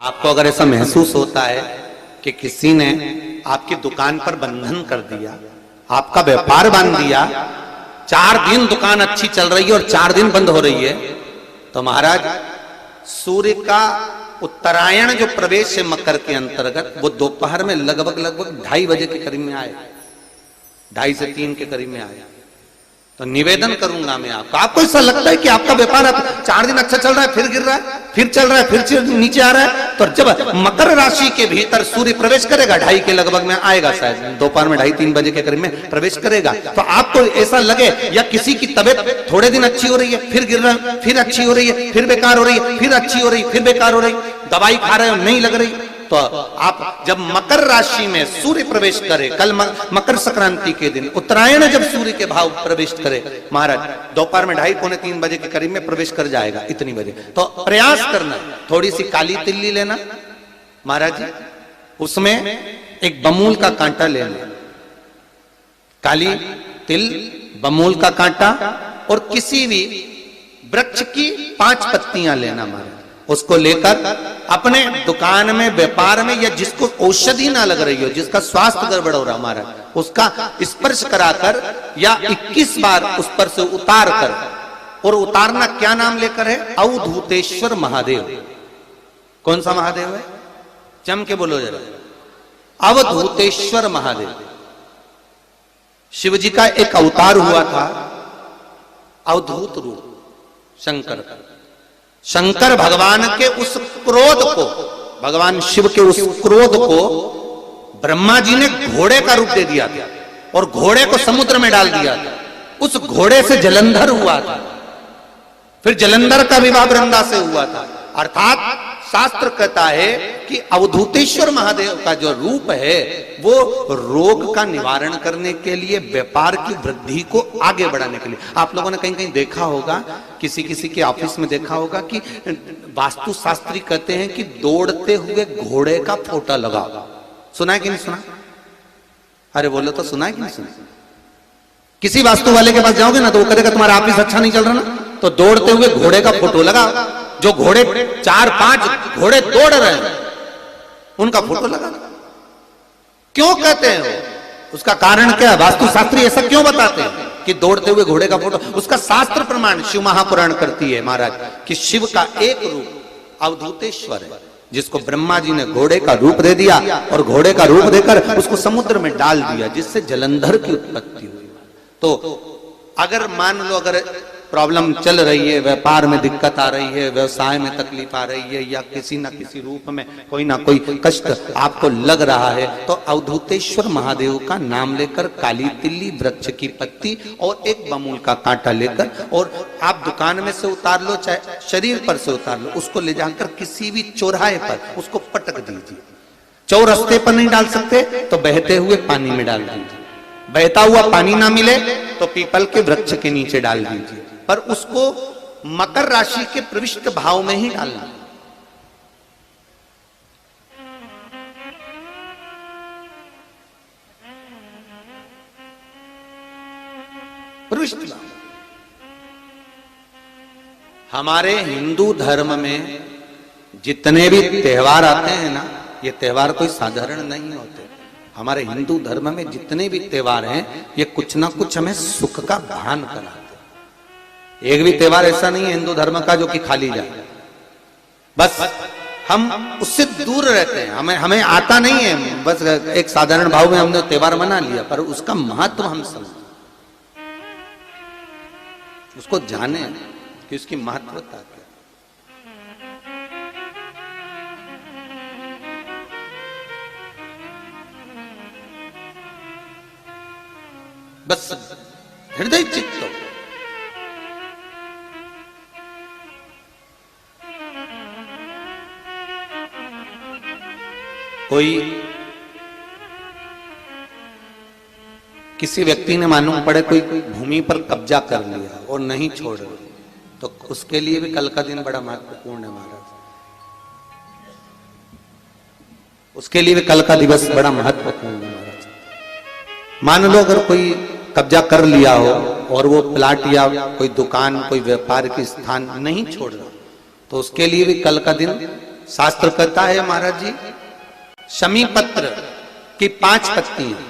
आपको अगर ऐसा महसूस होता है कि किसी ने आपकी दुकान पर बंधन कर दिया, आपका व्यापार बांध दिया, 4 दिन दुकान अच्छी चल रही है और 4 दिन बंद हो रही है, तो महाराज सूर्य का उत्तरायण जो प्रवेश है मकर के अंतर्गत, वो दोपहर में लगभग 2:30 बजे के करीब में आए, 2:30 से 3 के करीब में आए। तो निवेदन करूंगा मैं आपको ऐसा लगता है कि आपका व्यापार 4 दिन अच्छा चल रहा है, फिर गिर रहा है, फिर चल रहा है, फिर नीचे आ रहा है, तो जब मकर राशि के भीतर सूर्य प्रवेश करेगा 2:30 के लगभग में आएगा, शायद दोपहर में 2:30-3 बजे के करीब में प्रवेश करेगा, तो आपको ऐसा लगे या किसी की तबियत थोड़े दिन अच्छी हो रही है, फिर गिर रहा है, फिर अच्छी हो रही है, फिर बेकार हो रही है, फिर अच्छी हो रही है, फिर बेकार हो रही, दवाई खा रहे हो नहीं लग रही, तो आप जब मकर राशि में सूर्य प्रवेश करे, कल मकर संक्रांति के दिन उत्तरायण जब सूर्य के भाव प्रवेश करे महाराज, दोपहर में 2:30-3 बजे के करीब में प्रवेश कर जाएगा, इतनी बजे, तो प्रयास करना थोड़ी सी काली तिल्ली लेना महाराज जी, उसमें एक बमूल का कांटा लेना, काली तिल, बमूल का कांटा और किसी भी वृक्ष की 5 पत्तियां लेना महाराज, उसको लेकर अपने दुकान में, व्यापार में, या जिसको औषधि ना लग रही हो, जिसका स्वास्थ्य गड़बड़ हो रहा हमारा, उसका स्पर्श कराकर या 21 बार उस पर से उतार कर, और उतारना क्या नाम लेकर है? अवधूतेश्वर महादेव। कौन सा महादेव है? जम के बोलो जरा, अवधूतेश्वर महादेव। शिव जी का एक अवतार हुआ था, अवधूत रूप शंकर का। शंकर भगवान के उस क्रोध को, भगवान शिव के उस क्रोध को ब्रह्मा जी ने घोड़े का रूप दे दिया था और घोड़े को समुद्र में डाल दिया था। उस घोड़े से जलंधर हुआ था, फिर जलंधर का विवाह वृंदा से हुआ था। अर्थात शास्त्र कहता है कि अवधूतेश्वर महादेव का जो रूप है वो रोग का निवारण करने के लिए, व्यापार की वृद्धि को आगे बढ़ाने के लिए। आप लोगों ने कहीं कहीं देखा होगा, किसी किसी के ऑफिस में देखा होगा कि वास्तु शास्त्री कहते हैं कि दौड़ते हुए घोड़े का फोटो लगा। सुना है कि नहीं सुना? अरे बोलो तो, सुना है कि नहीं सुना? किसी वास्तु वाले के पास जाओगे ना तो वो कहेगा तुम्हारा ऑफिस अच्छा नहीं चल रहा ना, तो दौड़ते हुए घोड़े का फोटो लगा। जो घोड़े 4-5 घोड़े दौड़ रहे हैं उनका फोटो लगा। क्यों कहते हैं वो? उसका कारण क्या है? वास्तु शास्त्री ऐसा क्यों बताते हैं कि दौड़ते हुए घोड़े का फोटो? उसका शास्त्र प्रमाण शिव महापुराण करती है महाराज कि शिव का एक रूप अवधूतेश्वर है, जिसको ब्रह्मा जी ने घोड़े का रूप दे दिया और घोड़े का रूप देकर उसको समुद्र में डाल दिया, जिससे जलंधर की उत्पत्ति हुई। तो अगर मान लो, अगर प्रॉब्लम चल रही है, व्यापार में दिक्कत आ रही है, व्यवसाय में तकलीफ आ रही है, या किसी ना किसी रूप में कोई ना कोई कष्ट आपको लग रहा है, तो अवधूतेश्वर महादेव का नाम लेकर काली तिल्ली, वृक्ष की पत्ती और एक बमूल का कांटा लेकर, और आप दुकान में से उतार लो, चाहे शरीर पर से उतार लो, उसको ले जाकर किसी भी चौराहे पर उसको पटक दीजिए। चौरस्ते पर नहीं डाल सकते तो बहते हुए पानी में डाल दीजिए, बहता हुआ पानी ना मिले तो पीपल के वृक्ष के नीचे डाल दीजिए, पर उसको मकर राशि के प्रविष्ट भाव में ही डालना। प्रविष्ट भाव। हमारे हिंदू धर्म में जितने भी त्योहार आते हैं ना, ये त्योहार कोई साधारण नहीं होते। हमारे हिंदू धर्म में जितने भी त्योहार हैं, ये कुछ ना कुछ हमें सुख का भान कराते। एक भी त्योहार ऐसा नहीं है हिंदू धर्म का जो कि खाली जाए, बस हम उससे दूर रहते हैं, हमें आता नहीं है, बस एक साधारण भाव में हमने त्योहार मना लिया, पर उसका महत्व हम समझें, उसको जाने कि उसकी महत्वता क्या। बस हृदय चित्त। कोई किसी व्यक्ति ने मालूम पड़े कोई भूमि पर कब्जा कर लिया और नहीं छोड़ रहे, तो उसके लिए भी कल का दिन बड़ा महत्वपूर्ण है महाराज। उसके लिए भी कल का दिवस बड़ा महत्वपूर्ण है महाराज। मान लो अगर कोई कब्जा कर लिया हो और वो प्लाट या कोई दुकान, कोई व्यापार की स्थान नहीं छोड़ रहा, तो उसके लिए भी कल का दिन शास्त्र कहता है महाराज जी, शमी पत्र की 5 पत्तियां,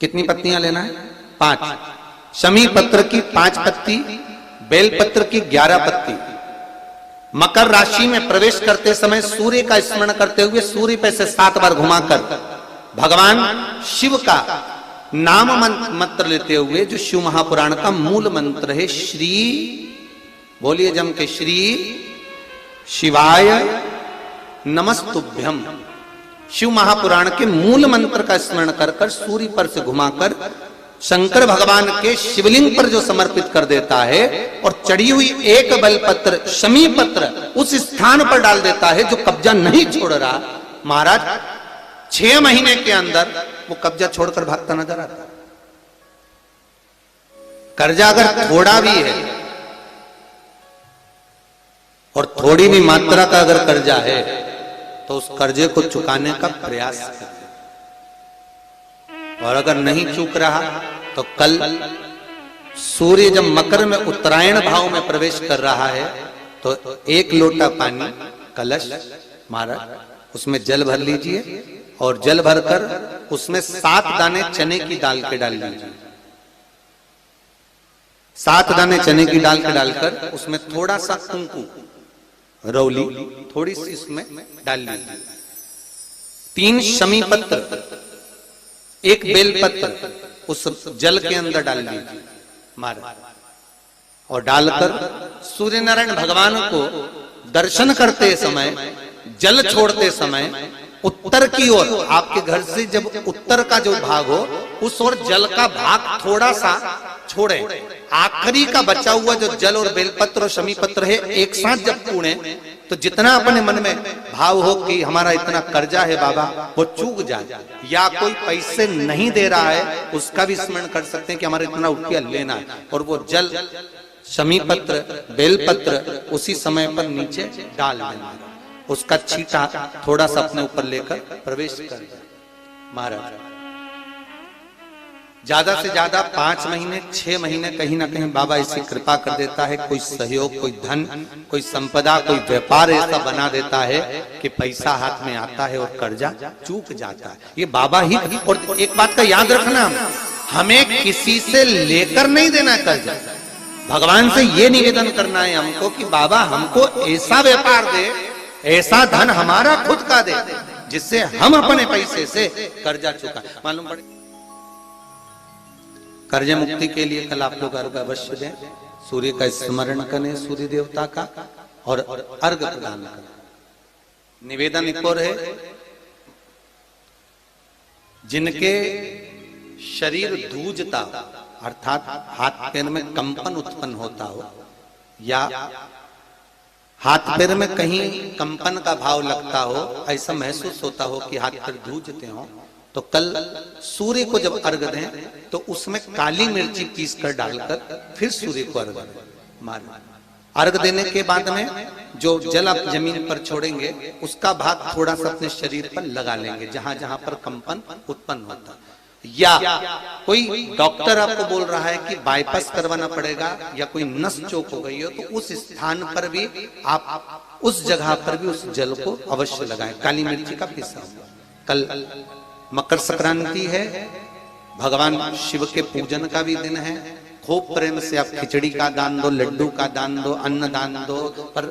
कितनी पत्तियां लेना है? 5। शमी पत्र की 5 पत्ती, बेलपत्र की 11 पत्ती। मकर राशि में प्रवेश करते समय सूर्य का स्मरण करते हुए सूर्य पे से 7 बार घुमाकर भगवान शिव का नाम मंत्र लेते हुए, जो शिव महापुराण का मूल मंत्र है, श्री, बोलिए जम के, श्री शिवाय नमस्तुभ्यम, शिव महापुराण के मूल मंत्र का स्मरण कर कर सूर्य पर से घुमाकर शंकर भगवान के शिवलिंग पर जो समर्पित कर देता है और चढ़ी हुई एक बेलपत्र शमी पत्र उस स्थान पर डाल देता है जो कब्जा नहीं छोड़ रहा, महाराज 6 महीने के अंदर वो कब्जा छोड़कर भागता नजर आता। कर्जा अगर थोड़ा भी है और थोड़ी भी मात्रा का अगर कर्जा है तो उस कर्जे को चुकाने का प्रयास करें, और अगर नहीं चूक रहा तो कल सूर्य जब मकर में उत्तरायण भाव में प्रवेश कर रहा है तो 1 लोटा पानी कलश महाराज उसमें जल भर लीजिए और जल भरकर उसमें 7 दाने चने की दाल के डाल लीजिए। 7 दाने चने की दाल के डालकर उसमें थोड़ा सा कुंकू रौली थोड़ी सी इसमें डाल लीजिए। 3 शमी पत्र, 1 बेलपत्र उस जल के अंदर डाल लीजिए महाराज, और डालकर सूर्य नारायण भगवान को दर्शन करते समय, जल छोड़ते समय उत्तर की ओर, आपके घर से जब उत्तर का जो भाग हो उस ओर जल का भाग थोड़ा सा छोड़े। आखिरी का बचा हुआ जो जल और बेलपत्र और शमी पत्र है एक साथ जब पूणे तो जितना अपने मन में भाव हो कि हमारा इतना कर्जा है बाबा वो चूक जाए, या कोई पैसे नहीं दे रहा है उसका भी स्मरण कर सकते हैं कि हमारा इतना रुपया लेना है, और वो जल शमी पत्र बेलपत्र उसी समय पर नीचे डाल देना, उसका छींटा थोड़ा सा अपने ऊपर लेकर प्रवेश कर महाराज। ज्यादा से ज्यादा 5 महीने 6 महीने कहीं ना कहीं बाबा ऐसी कृपा कर देता है, कोई सहयोग, कोई धन, कोई संपदा, कोई व्यापार ऐसा बना देता है कि पैसा हाथ में आता है और कर्जा चूक जाता है। ये बाबा ही। और एक बात का याद रखना, हमें किसी से लेकर नहीं देना कर्जा, भगवान से ये निवेदन करना है हमको कि बाबा हमको ऐसा व्यापार दे, ऐसा धन हमारा खुद का दे जिससे हम अपने पैसे से कर्जा चुका। मालूम पड़े कर्ज मुक्ति के लिए कल आप लोग अर्घ अवश्य दें, सूर्य का स्मरण करें, सूर्य देवता का, और अर्घ प्रदान करें। निवेदन एक और है, जिनके शरीर धूजता अर्थात हाथ पैर में कंपन उत्पन्न होता हो, या हाथ पैर में कहीं कंपन का भाव लगता हो, ऐसा महसूस होता हो कि हाथ पैर धूजते हो, तो कल सूर्य को जब अर्घ दें तो उसमें काली मिर्ची पीस कर डालकर फिर सूर्य को अर्घ मारें। अर्घ देने के बाद में जो जल आप जमीन पर छोड़ेंगे उसका भाग थोड़ा सा अपने शरीर पर लगा लेंगे जहां जहां पर कंपन उत्पन्न होता। या कोई डॉक्टर आपको बोल रहा है कि बाईपास करवाना पड़ेगा या कोई नस चोक हो गई हो, तो उस स्थान पर भी आप उस जगह पर भी उस जल को अवश्य लगाएं, काली मिर्ची का पीसा हुआ। कल मकर संक्रांति है, भगवान शिव के पूजन का भी दिन है। खूब प्रेम से आप खिचड़ी का दान दो, लड्डू का दान दो, अन्न दान दो, पर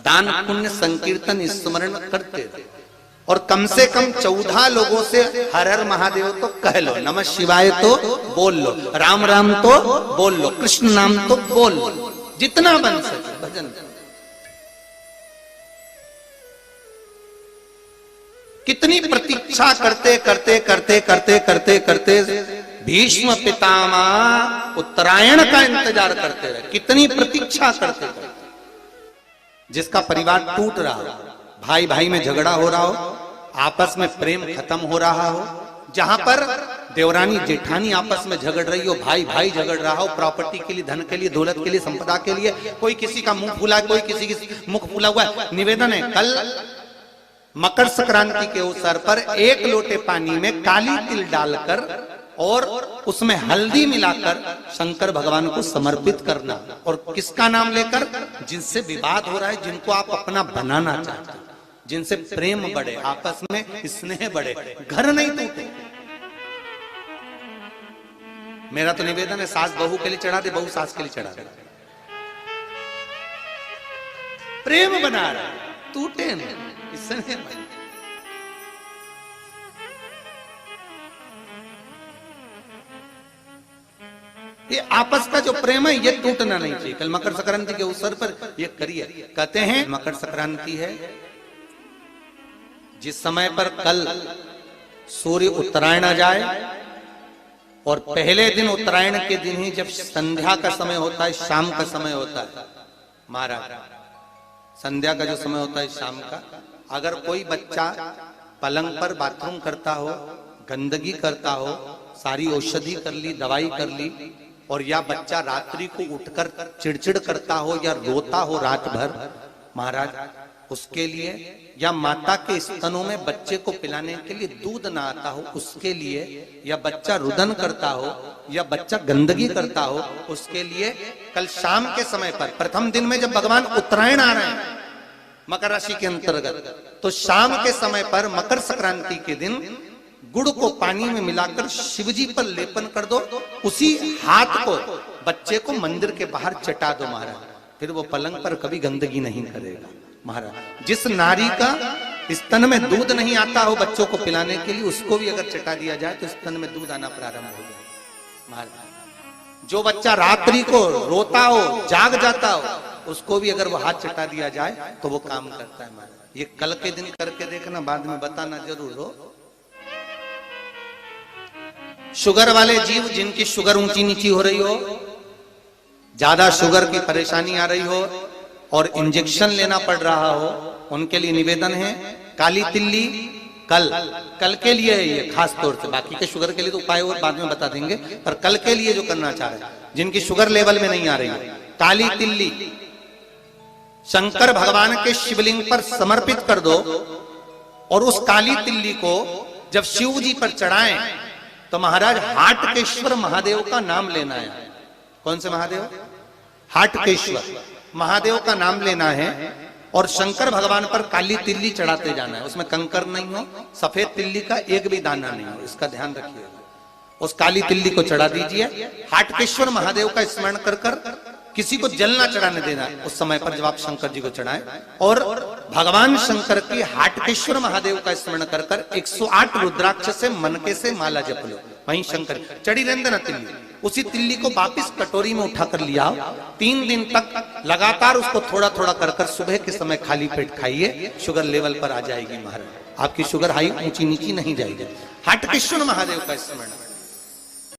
दान पुण्य संकीर्तन स्मरण करते रहो। और कम से कम 14 लोगों से हर हर महादेव तो कह लो, नमः शिवाय तो बोल लो, राम राम तो बोल लो, कृष्ण नाम तो बोल लो, जितना बन सके भजन। कितनी प्रतीक्षा करते करते करते करते करते करते भीष्म पितामह उत्तरायण का इंतजार करते रहे, कितनी प्रतीक्षा करते करते। जिसका परिवार टूट रहा हो, भाई भाई में झगड़ा हो रहा हो, आपस में प्रेम खत्म हो रहा हो, जहां पर देवरानी जेठानी आपस में झगड़ रही हो, भाई भाई झगड़ रहा हो, प्रॉपर्टी के लिए, धन के लिए, दौलत के लिए, संपदा के लिए, कोई किसी का मुंह फूला, कोई किसी की मुख फूला हुआ है। निवेदन है, कल मकर संक्रांति के अवसर पर 1 लोटे पानी में काली तिल डालकर और उसमें हल्दी मिलाकर शंकर भगवान को समर्पित करना। और किसका नाम लेकर? जिनसे विवाद हो रहा है, जिनको आप अपना बनाना चाहते हैं, जिनसे प्रेम बढ़े, आपस में स्नेह बढ़े, घर नहीं टूटे। मेरा तो निवेदन है, सास बहू के लिए चढ़ा दे, बहू सास के लिए चढ़ा दे, प्रेम बना रहे, टूटे नहीं, स्नेह बढ़े। ये आपस का जो प्रेम है ये टूटना नहीं चाहिए। कल मकर संक्रांति के अवसर पर ये करिए। कहते हैं मकर संक्रांति है जिस समय पर कल सूर्य उत्तरायण आ जाए और पहले दिन उत्तरायण के दिन ही जब संध्या का समय होता है, शाम का समय होता है, महाराज संध्या का जो समय होता है शाम का, अगर कोई बच्चा पलंग पर बाथरूम करता हो, गंदगी करता हो, सारी औषधि कर ली, दवाई कर ली, और या बच्चा रात्रि को उठकर चिड़चिड़ करता हो या रोता हो रात भर, महाराज उसके लिए, या माता के स्तनों में बच्चे को पिलाने के लिए दूध ना आता हो उसके लिए, या बच्चा रुदन करता हो, या बच्चा गंदगी करता हो, उसके लिए कल शाम के समय पर, प्रथम दिन में जब भगवान उत्तरायण आ रहे हैं मकर राशि के अंतर्गत, तो शाम के समय पर मकर संक्रांति के दिन गुड़ को पानी में मिलाकर शिवजी पर लेपन कर दो, उसी हाथ को बच्चे को मंदिर के बाहर चटा दो महाराज, फिर वो पलंग पर कभी गंदगी नहीं करेगा महाराज। जिस नारी का स्तन में दूध नहीं आता हो बच्चों को पिलाने के लिए, उसको भी अगर चटा दिया जाए तो स्तन में दूध आना प्रारंभ हो जाए महाराज। जो बच्चा रात्रि को रोता हो, जाग जाता हो, उसको भी अगर वो हाथ चटा दिया जाए तो वो काम करता है महाराज। ये कल के दिन करके देखना, बाद में बताना जरूर हो। शुगर वाले जीव जिनकी शुगर ऊंची नीची हो रही हो, ज्यादा शुगर की परेशानी आ रही हो और इंजेक्शन लेना पड़ रहा हो, उनके लिए निवेदन है काली तिल्ली कल के लिए है ये खास तौर से, बाकी के शुगर के लिए तो उपाय और बाद में बता देंगे, पर कल के लिए जो करना चाह रहे हैं, जिनकी शुगर लेवल में नहीं आ रही है, काली तिल्ली शंकर भगवान के शिवलिंग पर समर्पित कर दो, और उस काली तिल्ली को जब शिव जी पर चढ़ाएं तो महाराज हाटकेश्वर महादेव का नाम लेना है। कौन से महादेव? हाटकेश्वर महादेव का नाम लेना है, और शंकर भगवान पर काली तिल्ली चढ़ाते जाना है। उसमें कंकर नहीं हो, सफेद तिल्ली का एक भी दाना नहीं हो, इसका ध्यान रखिएगा। उस काली तिल्ली को चढ़ा दीजिए। हाटकेश्वर महादेव का स्मरण कर कर किसी को जल ना चढ़ाने देना उस समय पर जब आप शंकर जी को चढ़ाएं, और भगवान शंकर की हाटकेश्वर महादेव का स्मरण कर कर 108 रुद्राक्ष से मनके से माला जप लो। वहीं शंकर चढ़ी रहने देना तिल्ली, उसी तिल्ली को वापिस कटोरी में उठाकर लिया, 3 दिन तक लगातार उसको थोड़ा थोड़ा कर कर सुबह के समय खाली पेट खाइए, शुगर लेवल पर आ जाएगी महाराज, आपकी शुगर हाई ऊंची नीची नहीं जाएगी। हाटकेश्वर महादेव का स्मरण